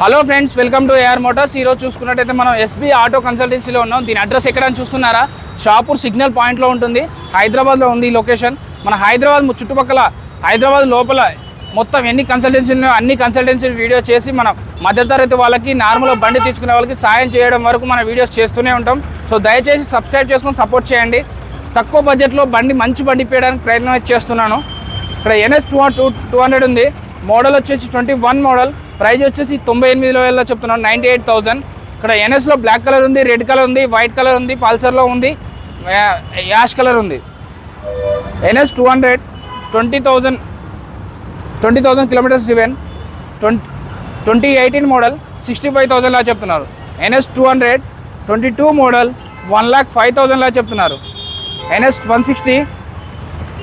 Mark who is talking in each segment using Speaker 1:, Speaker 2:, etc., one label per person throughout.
Speaker 1: Hello friends, welcome to AR motors. ఈరోజు చూసుకున్నట్టయితే మనం ఎస్బీ ఆటో కన్సల్టెన్సీలో ఉన్నాం. దీని అడ్రస్ ఎక్కడని చూస్తున్నారా? షాపూర్ సిగ్నల్ పాయింట్లో ఉంటుంది. హైదరాబాద్లో ఉంది ఈ లొకేషన్. మన హైదరాబాద్ చుట్టుపక్కల, హైదరాబాద్ లోపల మొత్తం ఎన్ని కన్సల్టెన్సీలు ఉన్నాయో అన్ని కన్సల్టెన్సీ వీడియో చేసి మనం మధ్యతరగతి వాళ్ళకి, నార్మల్ బండి తీసుకునే వాళ్ళకి సాయం చేయడం వరకు మన వీడియోస్ చేస్తూనే ఉంటాం. సో దయచేసి సబ్స్క్రైబ్ చేసుకొని సపోర్ట్ చేయండి. తక్కువ బడ్జెట్లో మంచి బండి పేయడానికి ప్రయత్నం చేస్తున్నాను. ఇక్కడ NS 200 ఉంది. మోడల్ వచ్చేసి 21 మోడల్. ప్రైస్ వచ్చేసి 98,000 చెప్తున్నాను, 98,000. ఇక్కడ NSలో బ్లాక్ కలర్ ఉంది, రెడ్ కలర్ ఉంది, వైట్ కలర్ ఉంది, పల్సర్లో ఉంది, యాష్ కలర్ ఉంది. NS 200 20,000 కిలోమీటర్స్ డ్రివెన్, 2018 మోడల్, 65,000 చెప్తున్నారు. NS 200 22 మోడల్, 1,05,000 చెప్తున్నారు. NS 160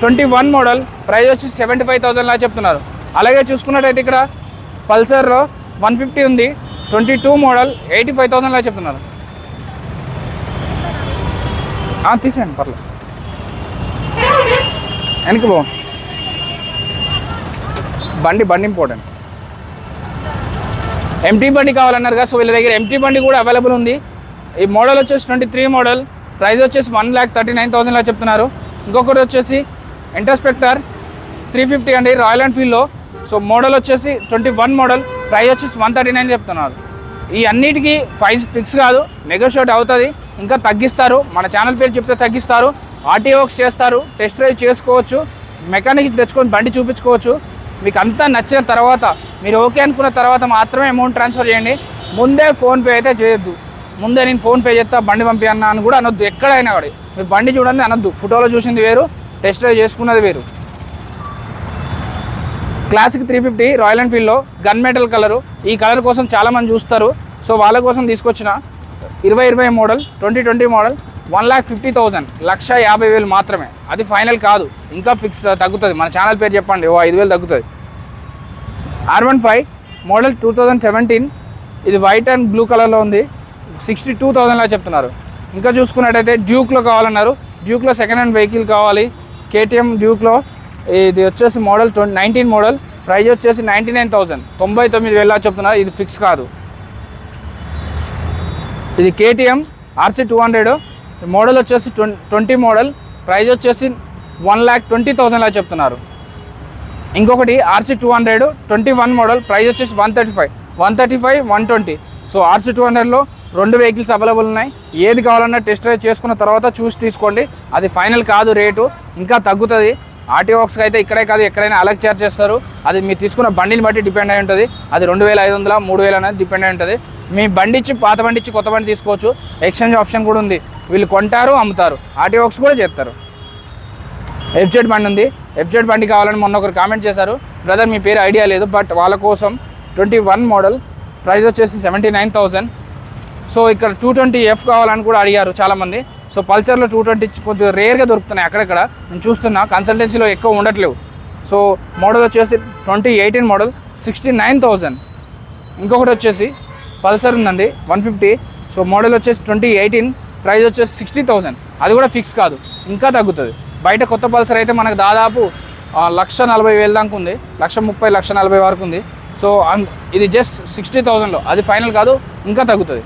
Speaker 1: 21 మోడల్, ప్రైస్ వచ్చి 75,000 చెప్తున్నారు. అలాగే చూసుకున్నట్టయితే ఇక్కడ పల్సర్లో 150 ఉంది, 22 మోడల్, 85,000 చెప్తున్నారు. తీసేయండి, పర్లేదు, వెనక్కి పో. బండి ఇంపార్టెంట్. ఎంటీ బండి కావాలన్నారు కదా, సో వీళ్ళ దగ్గర ఎంటీ బండి కూడా అవైలబుల్ ఉంది. ఈ మోడల్ వచ్చేసి 23 మోడల్, ప్రైస్ వచ్చేసి 1,39,000 చెప్తున్నారు. ఇంకొకటి వచ్చేసి ఇంటర్స్పెక్టర్ 350 అండి, రాయల్ ఎన్ఫీల్డ్లో. సో మోడల్ వచ్చేసి 21 మోడల్, ప్రైస్ వచ్చేసి 139 చెప్తున్నారు. ఈ అన్నిటికీ ప్రైస్ ఫిక్స్ కాదు, నెగోషియేట్ అవుతుంది, ఇంకా తగ్గిస్తారు. మన ఛానల్ పేరు చెప్తే తగ్గిస్తారు. RTOs చేస్తారు, టెస్ట్ డ్రైవ్ చేసుకోవచ్చు, మెకానిక్స్ తెచ్చుకొని బండి చూపించుకోవచ్చు. మీకు అంతా నచ్చిన తర్వాత, మీరు ఓకే అనుకున్న తర్వాత మాత్రమే అమౌంట్ ట్రాన్స్ఫర్ చేయండి. ముందే ఫోన్పే అయితే చేయొద్దు. ముందే నేను ఫోన్పే చేస్తా, బండి పంపియన్నా అని కూడా అనొద్దు. ఎక్కడైనా కూడా మీరు బండి చూడండి అనొద్దు. ఫోటోలో చూసింది వేరు, టెస్ట్ డ్రైవ్ చేసుకున్నది వేరు. క్లాసిక్ 350 రాయల్ ఎన్ఫీల్డ్లో గన్ మెటల్ కలరు. ఈ కలర్ కోసం చాలామంది చూస్తారు, సో వాళ్ళ కోసం తీసుకొచ్చిన 2020 మోడల్, 2020 మోడల్, 1,50,000, 1,50,000 మాత్రమే. అది ఫైనల్ కాదు, ఇంకా ఫిక్స్ తగ్గుతుంది. మన ఛానల్ పేరు చెప్పండి, 5,000 తగ్గుతుంది. R15 మోడల్ 2017, ఇది వైట్ అండ్ బ్లూ కలర్లో ఉంది, 62,000 చెప్తున్నారు. ఇంకా చూసుకున్నట్టయితే డ్యూక్లో కావాలన్నారు. డ్యూక్లో సెకండ్ హ్యాండ్ వెహికల్ కావాలి. KTM డ్యూక్లో ఇది వచ్చేసి మోడల్ 19 మోడల్, ప్రైస్ వచ్చేసి 99,000, 99,000 చెప్తున్నారు. ఇది ఫిక్స్ కాదు. ఇది KTM RC 200, మోడల్ వచ్చేసి 20 మోడల్, ప్రైస్ వచ్చేసి 1,20,000 చెప్తున్నారు. ఇంకొకటి RC 200 21 మోడల్, ప్రైస్ వచ్చేసి 135, 120. సో RC 200లో 2 వెహికల్స్ అవైలబుల్ ఉన్నాయి. ఏది కావాలన్నా టెస్ట్ డ్రైవ్ చేసుకున్న తర్వాత చూసి తీసుకోండి. అది ఫైనల్ కాదు, రేటు ఇంకా తగ్గుతుంది. RTOస్కి అయితే ఇక్కడే కాదు, ఎక్కడైనా అలగ్ చార్జ్ చేస్తారు. అది మీరు తీసుకున్న బండిని బట్టి డిపెండ్ అయి ఉంటుంది. అది 2,500, 3,000 అనేది డిపెండ్ అయి ఉంటుంది. మీ బండి ఇచ్చి, పాత బండి ఇచ్చి కొత్త బండి తీసుకోవచ్చు. ఎక్స్చేంజ్ ఆప్షన్ కూడా ఉంది. వీళ్ళు కొంటారు, అమ్ముతారు, RTOs కూడా చేస్తారు. FZ బండి ఉంది. FZ బండి కావాలని మొన్న ఒకరు కామెంట్ చేశారు, బ్రదర్ మీ పేరు ఐడియా లేదు, బట్ వాళ్ళ కోసం 21 మోడల్, ప్రైస్ వచ్చేసి 79,000. సో ఇక్కడ 220F కావాలని కూడా అడిగారు చాలామంది. సో పల్సర్లో 220 కొద్దిగా రేర్గా దొరుకుతున్నాయి అక్కడక్కడ, నేను చూస్తున్నా, కన్సల్టెన్సీలో ఎక్కువ ఉండట్లేవు. సో మోడల్ వచ్చేసి 2018 మోడల్, 69,000. ఇంకొకటి వచ్చేసి పల్సర్ ఉందండి 150. సో మోడల్ వచ్చేసి 2018, ప్రైస్ వచ్చేసి 60,000. అది కూడా ఫిక్స్ కాదు, ఇంకా తగ్గుతుంది. బయట కొత్త పల్సర్ అయితే మనకు దాదాపు 1,40,000 దాకా ఉంది, 1,30,000, 1,40,000 వరకు ఉంది. సో ఇది జస్ట్ 60,000లో, అది ఫైనల్ కాదు, ఇంకా తగ్గుతుంది.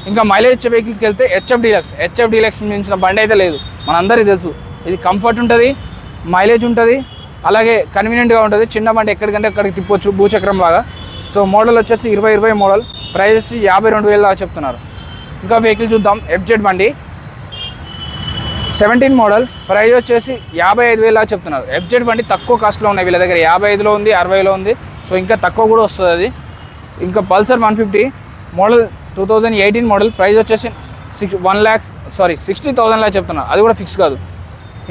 Speaker 1: ఇంకా మైలేజ్ ఇచ్చే వెహికల్స్కి వెళ్తే హెచ్ఎఫ్ డీలక్స్ మించిన బండి అయితే లేదు, మనందరికీ తెలుసు. ఇది కంఫర్ట్ ఉంటుంది, మైలేజ్ ఉంటుంది, అలాగే కన్వీనియంట్గా ఉంటుంది. చిన్న బండి ఎక్కడికంటే అక్కడికి తిప్పొచ్చు, భూచక్రం లాగా. సో మోడల్ వచ్చేసి 2020 మోడల్, ప్రైస్ వచ్చి 52,000 దాకా చెప్తున్నారు. ఇంకా వెహికల్ చూద్దాం. FZ బండి 17 మోడల్, ప్రైస్ వచ్చేసి 55,000 దాకా చెప్తున్నారు. FZ బండి తక్కువ కాస్ట్లో ఉన్నాయి వీళ్ళ దగ్గర, 55లో ఉంది, 60లో ఉంది. సో ఇంకా తక్కువ కూడా వస్తుంది అది. ఇంకా పల్సర్ 150 మోడల్ 2018 మోడల్, ప్రైస్ వచ్చేసి 60,000 చెప్తున్నారు. అది కూడా ఫిక్స్ కాదు.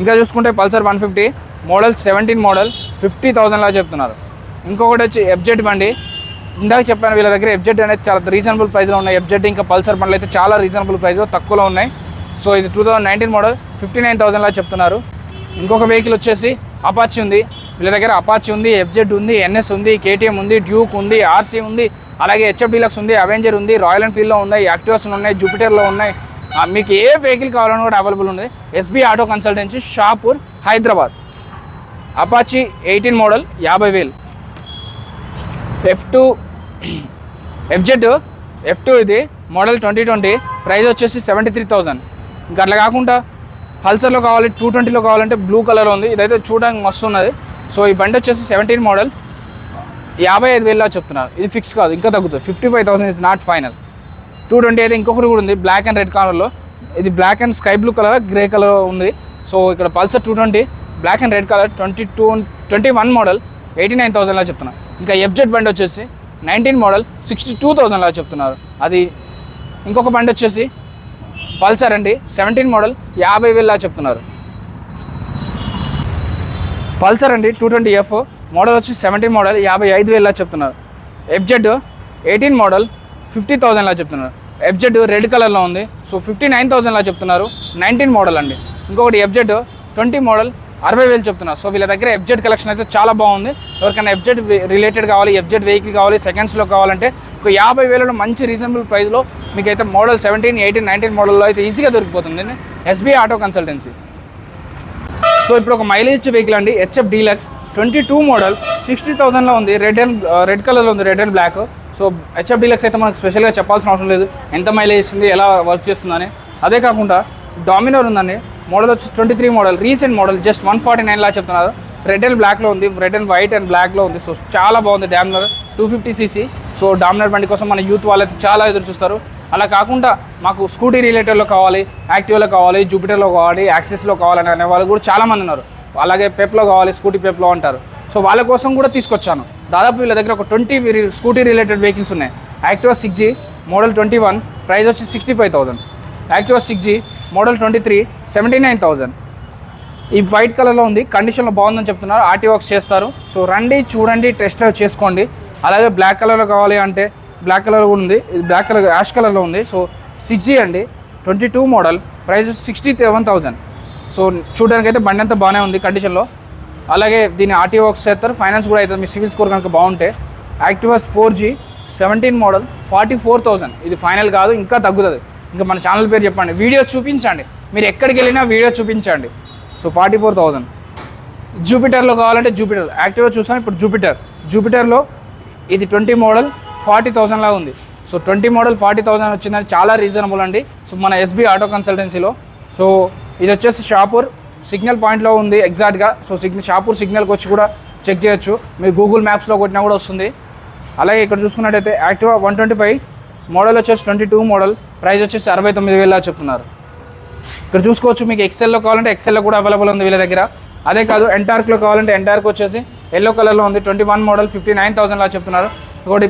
Speaker 1: ఇంకా చూసుకుంటే పల్సర్ 150 మోడల్ 17 మోడల్, 50,000 చెప్తున్నారు. ఇంకొకటి వచ్చి FZ బండి, ఇందాక చెప్పాను వీళ్ళ దగ్గర FZ అనేది చాలా రీజనబుల్ ప్రైస్లో ఉన్నాయి. FZ ఇంకా పల్సర్ బండ్లు అయితే చాలా రీజనబుల్ ప్రైస్లో తక్కువలో ఉన్నాయి. సో ఇది 2019 మోడల్, 59,000 చెప్తున్నారు. ఇంకొక వెహికల్ వచ్చేసి అపాచీ ఉంది వీళ్ళ దగ్గర. అపాచీ ఉంది, FZ ఉంది, NS ఉంది, KTM ఉంది, డ్యూక్ ఉంది, RC ఉంది, అలాగే HF డీలక్స్ ఉంది, అవెంజర్ ఉంది, రాయల్ ఎన్ఫీల్డ్లో ఉన్నాయి, యాక్టివాస్ ఉన్నాయి, జూపిటర్లో ఉన్నాయి. మీకు ఏ వెహికల్ కావాలని కూడా అవైలబుల్ ఉంది. SB auto consultancy, Shapur, Hyderabad. Apache 18 model, 50,000. F2 FZ F2 ఇది మోడల్ 2020, ప్రైస్ వచ్చేసి 73,000. ఇంకా అట్లా కాకుండా పల్సర్లో కావాలి 220లో కావాలంటే బ్లూ కలర్ ఉంది, ఇదైతే చూడడానికి మస్తు ఉన్నది. సో ఈ బండి వచ్చేసి 17 మోడల్ 55,000 చెప్తున్నారు. ఇది ఫిక్స్ కాదు, ఇంకా తగ్గుతుంది. 55,000 ఇస్ నాట్ ఫైనల్. 220 అయితే ఇంకొకటి కూడా ఉంది బ్లాక్ అండ్ రెడ్ కలర్లో, ఇది black and sky blue colour grey colour ఉంది. సో ఇక్కడ Pulsar 220 black and red colour 21 model 89,000 చెప్తున్నారు. ఇంకా ఎఫ్జెడ్ బండి వచ్చేసి 19 మోడల్ 62,000 చెప్తున్నారు. అది ఇంకొక బండి వచ్చేసి పల్సర్ అండి 17 మోడల్ 50,000 చెప్తున్నారు. పల్సర్ అండి 220F మోడల్ వచ్చి 17 మోడల్ 55,000 చెప్తున్నారు. ఎఫ్జెడ్ 18 మోడల్ 50,000 చెప్తున్నారు. ఎఫ్జెడ్ రెడ్ కలర్లో ఉంది, సో 59,000 చెప్తున్నారు. 19 మోడల్ అండి. ఇంకొకటి ఎఫ్జెడ్ 20 మోడల్ 60,000 చెప్తున్నారు. సో వీళ్ళ దగ్గర ఎఫ్జెడ్ కలెక్షన్ అయితే చాలా బాగుంది. ఎవరికైనా ఎఫ్జెడ్ రిలేటెడ్ కావాలి, ఎఫ్జెడ్ వెహికల్ కావాలి, సెకండ్స్లో కావాలంటే ఒక 50,000 మంచి రీజనబుల్ ప్రైస్లో మీకైతే మోడల్ 17, 18, 19 మోడల్లో అయితే ఈజీగా దొరికిపోతుంది SBI ఆటో కన్సల్టెన్సీ. సో ఇప్పుడు ఒక మైలేజ్ ఇచ్చే వెహికల్ అండి HF డీలక్స్ 22 మోడల్ 60,000లో ఉంది. రెడ్ కలర్లో ఉంది, red and black. So HF Deluxe అయితే మనకు స్పెషల్గా చెప్పాల్సిన అవసరం లేదు ఎంత మైలేజ్ ఇస్తుంది, ఎలా వర్క్ చేస్తుందని. అదే కాకుండా డామినర్ ఉందండి, మోడల్ వచ్చి 23 మోడల్ రీసెంట్ మోడల్ జస్ట్ 149 చెప్తున్నారు. రెడ్ అండ్ బ్లాక్లో ఉంది, రెడ్ అండ్ వైట్ అండ్ బ్లాక్లో ఉంది. సో చాలా బాగుంది డామినర్ 250cc. సో డామినర్ బండి కోసం మన యూత్ వాళ్ళైతే చాలా ఎదురు చూస్తారు. అలా కాకుండా మాకు స్కూటీ రిలేటెడ్లో కావాలి, యాక్టివ్లో కావాలి, జూపిటర్లో కావాలి, యాక్సెస్లో కావాలని అనే వాళ్ళు కూడా చాలామంది ఉన్నారు. అలాగే పెప్లో కావాలి, స్కూటీ పెప్లో అంటారు. సో వాళ్ళ కోసం కూడా తీసుకొచ్చాను. దాదాపు వీళ్ళ దగ్గర ఒక 20 స్కూటీ రిలేటెడ్ వెహికల్స్ ఉన్నాయి. యాక్టివా 6G మోడల్ 21 ప్రైస్ వచ్చి 65,000. Activa 6G model 23 79,000. ఈ వైట్ కలర్లో ఉంది, కండిషన్లో బాగుందని చెప్తున్నారు. ఆర్టీ వర్క్స్ చేస్తారు. సో రండి, చూడండి, టెస్ట్ డ్రైవ్ చేసుకోండి. అలాగే బ్లాక్ కలర్లో కావాలి అంటే బ్లాక్ కలర్ కూడా ఉంది, ఇది బ్లాక్ కలర్ యాష్ కలర్లో ఉంది. సో 6G అండి 22 మోడల్ ప్రైస్ 67,000. సో చూడడానికి అయితే బండి అంతా బాగానే ఉంది కండిషన్లో. అలాగే దీన్ని ఆర్టీ వర్క్స్ చేస్తారు, ఫైనాన్స్ కూడా అవుతుంది మీ సివిల్ స్కోర్ కనుక బాగుంటే. యాక్టివాస్ 4G 17 మోడల్ 44,000. ఇది ఫైనల్ కాదు, ఇంకా తగ్గుతుంది. ఇంకా మన ఛానల్ పేరు చెప్పండి, వీడియో చూపించండి, మీరు ఎక్కడికి వెళ్ళినా వీడియో చూపించండి. సో 44,000. జూపిటర్లో కావాలంటే జూపిటర్, యాక్టివా చూసాం. ఇప్పుడు జూపిటర్లో ఇది 20 మోడల్ 40,000 ఉంది. సో 20 మోడల్ 40,000 వచ్చిందని చాలా రీజనబుల్ అండి. సో మన SBI ఆటో కన్సల్టెన్సీలో. సో ఇది వచ్చేసి షాపూర్ సిగ్నల్ పాయింట్లో ఉంది ఎగ్జాక్ట్గా. సో షాపూర్ సిగ్నల్కి వచ్చి కూడా చెక్ చేయొచ్చు, మీరు గూగుల్ మ్యాప్స్లో కొట్టినా కూడా వస్తుంది. అలాగే ఇక్కడ చూసుకున్నట్టయితే యాక్టివా 125 మోడల్ వచ్చేసి 22 మోడల్ ప్రైస్ వచ్చేసి 69,000 చెప్తున్నారు. ఇక్కడ చూసుకోవచ్చు, మీకు ఎక్సెల్లో కావాలంటే ఎక్సెల్లో కూడా అవైలబుల్ ఉంది వీళ్ళ దగ్గర. అదే కాదు ఎంటార్క్లో కావాలంటే ఎంటార్క్ వచ్చేసి ఎల్లో కలర్లో ఉంది 21 మోడల్ 59,000 చెప్తున్నారు. ఇంకోటి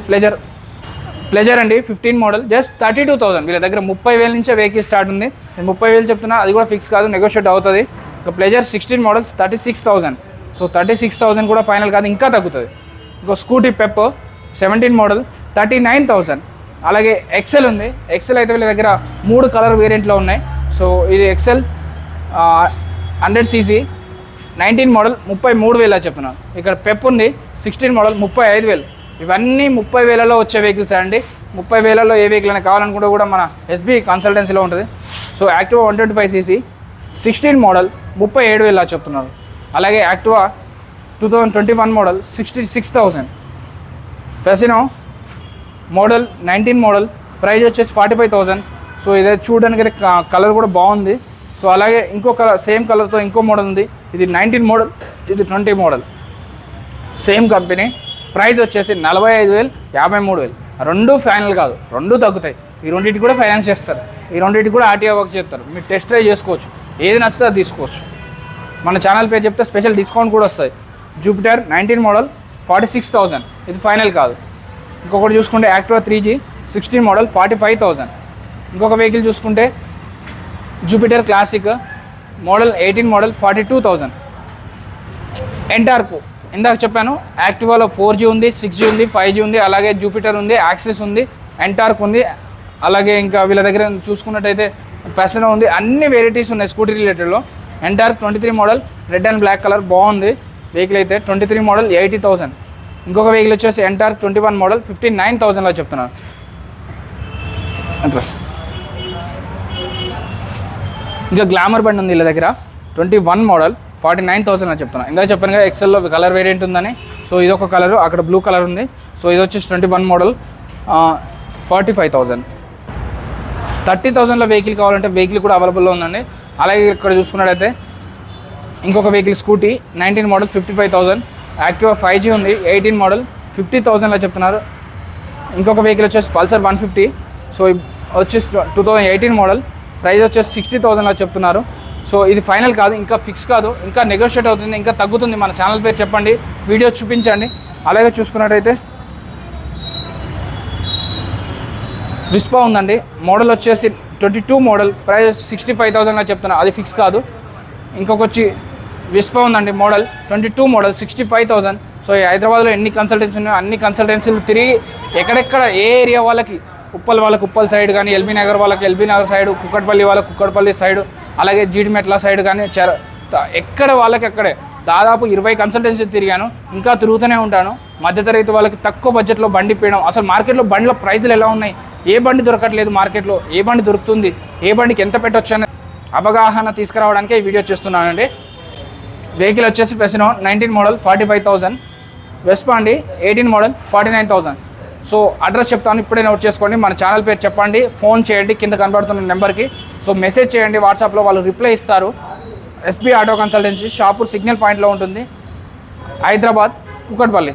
Speaker 1: ప్లెజర్ అండి 15 మోడల్ జస్ట్ 32,000. వీళ్ళ దగ్గర 30,000 నుంచే వెహికల్ స్టార్ట్ ఉంది. నేను 30,000 చెప్తున్నా, అది కూడా ఫిక్స్ కాదు, నెగోషియేట్ అవుతుంది. ఇంకా ప్లెజర్ 16 మోడల్స్ 36,000. సో 36,000 కూడా ఫైనల్ కాదు, ఇంకా తగ్గుతుంది. ఇంకో స్కూటీ పెప్ 17 మోడల్ 39,000. అలాగే ఎక్సెల్ ఉంది, ఎక్సెల్ అయితే వీళ్ళ దగ్గర 3 కలర్ వేరియంట్లో ఉన్నాయి. సో ఇది ఎక్సెల్ 100cc 19 మోడల్ 33,000 చెప్తున్నాను. ఇక్కడ పెప్ ఉంది 16 మోడల్ 35,000. ఇవన్నీ 30,000లో వచ్చే వెహికల్స్ అండి. 30,000లో ఏ వెహికల్ అయినా కావాలనుకుంటే కూడా మన SBI కన్సల్టెన్సీలో ఉంటుంది. సో యాక్టివా 125cc 16 మోడల్ 37,000 చెప్తున్నారు. అలాగే Activa 2021 model 66,000. Fascino model 19 model price వచ్చేసి 45,000. సో ఇదే చూడడానికి కలర్ కూడా బాగుంది. సో అలాగే ఇంకో కలర్ సేమ్ కలర్తో ఇంకో మోడల్ ఉంది, ఇది 19 మోడల్, ఇది 20 మోడల్, సేమ్ కంపెనీ. ప్రైస్ వచ్చేసి 45,000, 53,000. రెండు ఫైనల్ కాదు, రెండు తగ్గుతాయి. ఈ రెండింటికి కూడా ఫైనాన్స్ చేస్తారు, ఈ రెండింటికి కూడా ఆర్టీఓ వర్క్ చేస్తారు. మీరు టెస్ట్ డ్రైవ్ చేసుకోవచ్చు, ఏది నచ్చితే అది తీసుకోవచ్చు. మన ఛానల్ పేరు చెప్తే స్పెషల్ డిస్కౌంట్ కూడా వస్తుంది. జూపిటర్ 19 మోడల్ 46,000, ఇది ఫైనల్ కాదు. ఇంకొకటి చూసుకుంటే యాక్టివా 3G 16 మోడల్ 45,000. ఇంకొక వెహికల్ చూసుకుంటే జూపిటర్ క్లాసిక్ మోడల్ 18 మోడల్ 42,000. ఎంటార్కు ఇందాక చెప్పాను, యాక్టివాలో 4G ఉంది, 6G ఉంది, 5G ఉంది, అలాగే జూపిటర్ ఉంది, యాక్సెస్ ఉంది, ఎంటార్క్ ఉంది. అలాగే ఇంకా వీళ్ళ దగ్గర చూసుకున్నట్టయితే పెసనో ఉంది. అన్ని వెరైటీస్ ఉన్నాయి స్కూటీ రిలేటెడ్లో. Ntorq 23 model red and black colour బాగుంది వెహికల్ అయితే 23 మోడల్ 80,000. ఇంకొక వెహికల్ వచ్చేసి ఎంటార్క్ 21 మోడల్ 59,000 చెప్తున్నారు. ఇంకా గ్లామర్ బండి ఉంది వీళ్ళ దగ్గర 21 మోడల్ 49,000 చెప్తున్నా. ఇందాక చెప్పాను కదా ఎక్సెల్లో కలర్ వేరియంట్ ఉందని. సో ఇదొక కలరు, అక్కడ బ్లూ కలర్ ఉంది. సో ఇది వచ్చేసి 21 మోడల్ 45,000. 30,000లో వెహికల్ కావాలంటే వెహికల్ కూడా అవైలబుల్లో ఉందండి. అలాగే ఇక్కడ చూసుకున్నట్టయితే ఇంకొక vehicle scooty 19 model 55,000. Activa 5G ఉంది 18 మోడల్ 50,000లో చెప్తున్నారు. ఇంకొక వెహికల్ వచ్చేసి పల్సర్ 150. సో వచ్చేసి 2018 మోడల్, ప్రైస్ వచ్చేసి 60,000లో చెప్తున్నారు. సో ఇది ఫైనల్ కాదు, ఇంకా ఫిక్స్ కాదు, ఇంకా నెగోషియేట్ అవుతుంది, ఇంకా తగ్గుతుంది. మన ఛానల్ పేరు చెప్పండి, వీడియో చూపించండి. అలాగే చూసుకున్నట్టయితే విస్పా ఉందండి, మోడల్ వచ్చేసి 22 మోడల్, ప్రైస్ 65,000లో చెప్తున్నారు. అది ఫిక్స్ కాదు. ఇంకొక వచ్చి విస్పా ఉందండి, మోడల్ 22 మోడల్ 65,000. సో ఈ హైదరాబాద్లో ఎన్ని కన్సల్టెన్సీ ఉన్నాయో అన్ని కన్సల్టెన్సీలు తిరిగి ఎక్కడెక్కడ ఏ ఏరియా వాళ్ళకి, ఉప్పల్ వాళ్ళకి ఉప్పల్ సైడ్ కానీ, ఎల్బీ నగర్ వాళ్ళకి ఎల్బీ నగర్ సైడ్, కుక్కట్పల్లి వాళ్ళకి కుక్కట్పల్లి సైడ్, అలాగే జీడిమెట్ల సైడ్ కానీ ఎక్కడ వాళ్ళకి అక్కడే దాదాపు 20 కన్సల్టెన్సీ తిరిగాను, ఇంకా తిరుగుతూనే ఉంటాను. మధ్యతరగతి వాళ్ళకి తక్కువ బడ్జెట్లో బండి ఇప్పడం. అసలు మార్కెట్లో బండ్ల ప్రైజులు ఎలా ఉన్నాయి, ఏ బండి దొరకట్లేదు మార్కెట్లో, ఏ బండి దొరుకుతుంది, ఏ బండికి ఎంత పెట్టొచ్చు అనే అవగాహన తీసుకురావడానికి ఈ వీడియో చేస్తున్నానండి. వెహికల్ వచ్చేసి ఫెసినో 19 మోడల్ 45,000. వెస్పా అండి 18 మోడల్ 49,000. సో అడ్రస్ చెప్తాను, ఇప్పుడే నోట్ చేసుకోండి. మన ఛానల్ పేరు చెప్పండి, ఫోన్ చేయండి కింద కనబడుతున్న నెంబర్కి. సో మెసేజ్ చేయండి వాట్సాప్లో, వాళ్ళు రిప్లై ఇస్తారు. SB auto consultancy, Shapur signal పాయింట్లో ఉంటుంది, హైదరాబాద్, కుక్కట్పల్లి.